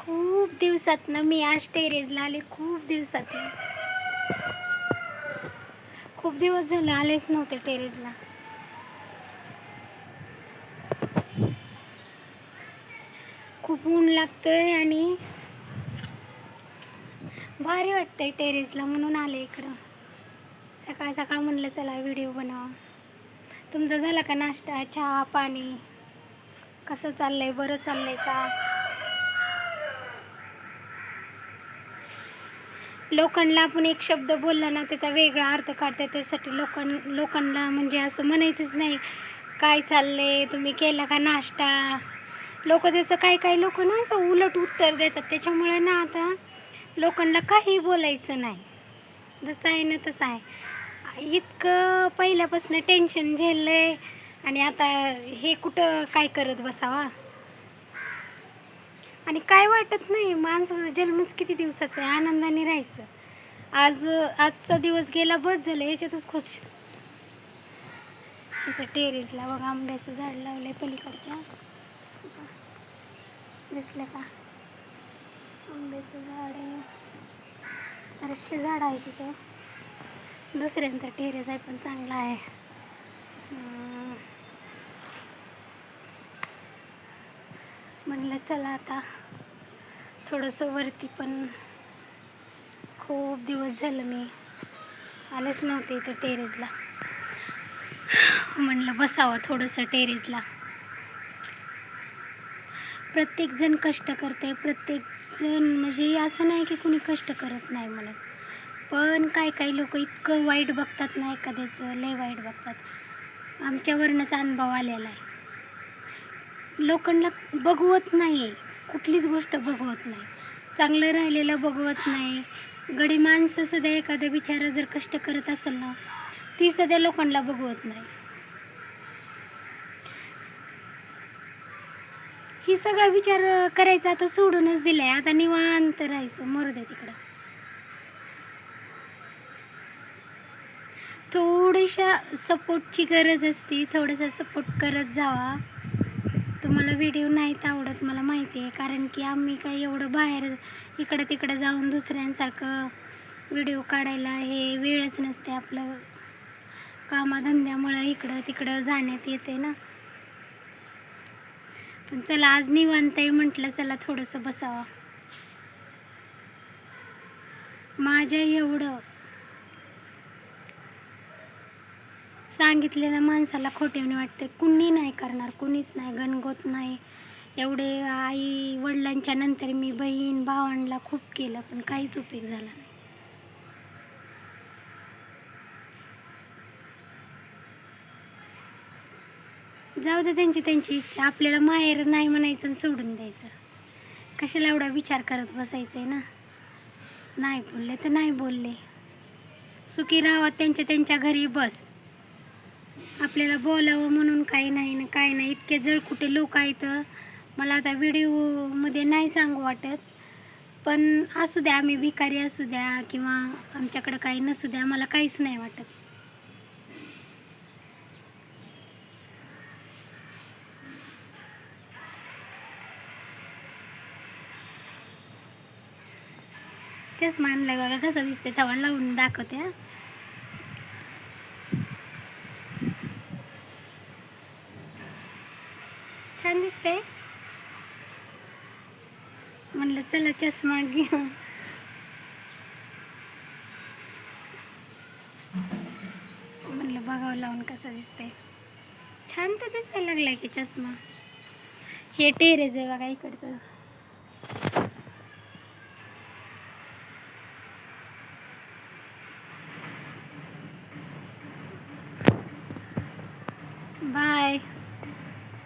खूप दिवसातनं मी आज टेरेसला आले. खूप दिवसातनं, खूप दिवस झाले आलेच नव्हते टेरेसला. खूप ऊन लागतंय आणि भारी वाटतंय टेरेसला, म्हणून आले इकडं. सकाळ सकाळ म्हणलं चला व्हिडिओ बनावा. तुमचा झाला का नाश्ता, चहा, पाणी? कसं चाललंय? बरं चाललंय का? लोकांना आपण एक शब्द बोलला ना त्याचा वेगळा अर्थ काढते. त्यासाठी लोकांना म्हणजे असं म्हणायचंच नाही काय चाललंय, तुम्ही केला का नाश्ता. लोक त्याचं काही लोक ना असं उलट उत्तर देतात. त्याच्यामुळे ना आता लोकांना काही बोलायचं नाही. जसं आहे ना तसं आहे. इतकं पहिल्यापासून टेन्शन झेललंय आणि आता हे कुठं काय करत बसावा. आणि काय वाटत नाही. माणसाचा जन्मच किती दिवसाचा आहे, आनंदाने राहायचं. आजचा दिवस गेला बस झालं, याच्यातच खुश. इथं टेरेसला बघा आंब्याचं झाड लावलंय पलीकडच्या. दिसलं का? आंब्याचं झाड आहे. बरेचसे झाड आहे तिथं. दुसऱ्यांचा टेरेस आहे पण चांगला आहे. म्हणलं चला आता थोडंसं वरती, पण खूप दिवस झालं मी आलेच नव्हते इथं टेरेसला. म्हणलं बसावं थोडंसं टेरेसला. प्रत्येकजण कष्ट करते, प्रत्येकजण म्हणजे असं नाही की कुणी कष्ट करत नाही म्हणत. पण काही लोक इतकं वाईट बघतात ना, एखाद्याचं लय वाईट बघतात. आमच्यावरनंच अनुभव आलेला आहे. लोकांना बघवत नाही, कुठलीच गोष्ट बघवत नाही. चांगलं राहिलेलं बघवत नाही. गडी माणसं सध्या एखाद्या बिचारा जर कष्ट करत असेल ना, ती सध्या लोकांना बघवत नाही. ही सगळा विचार करायचा आता सोडूनच दिलाय. आता निवांत राहायचं, मरू दे तिकडं. थोड्याशा सपोर्टची गरज असते. थोडंसं सपोर्ट करत जावा. तुम्हाला व्हिडिओ नाहीत आवडत मला माहिती आहे, कारण की आम्ही काही एवढं बाहेर इकडं तिकडं जाऊन दुसऱ्यांसारखं व्हिडिओ काढायला हे वेळच नसते. आपलं कामाधंद्यामुळं इकडं तिकडं जाण्यात येते ना. पण चला आज निवांत आहे म्हटलं, चला थोडंसं बसावं. माझ्या एवढं सांगितलेल्या माणसाला खोटेवणी वाटते. कुणी नाही करणार, कुणीच नाही, गणगोत नाही. एवढे आई वडिलांच्या नंतर मी बहीण भावांना खूप केलं, पण काहीच उपयोग झाला नाही. जाऊ दे, त्यांची इच्छा. आपल्याला माहेर नाही म्हणायचं आणि सोडून द्यायचं. कशाला एवढा विचार करत बसायचं आहे ना. नाही बोलले तर नाही बोलले, सुखी राहावं त्यांच्या घरी बस. आपल्याला बोलावं म्हणून काही नाही ना, काही नाही. इतके जळकुटे लोक आहेत. मला आता व्हिडिओमध्ये नाही सांगू वाटत, पण असू द्या, आम्ही भिकारी असू द्या किंवा आमच्याकडं काही नसू द्या, मला काहीच नाही वाटत. चष्मा आणलाय बघा कसा दिसते, तवा लावून दाखवते. छान दिसते. म्हणलं चला चष्मा घेऊ. म्हणलं बघावं लावून कसं दिसते. छान तर दिसायला लागलाय की चष्मा. हे टेरेस आहे बघा इकडचं.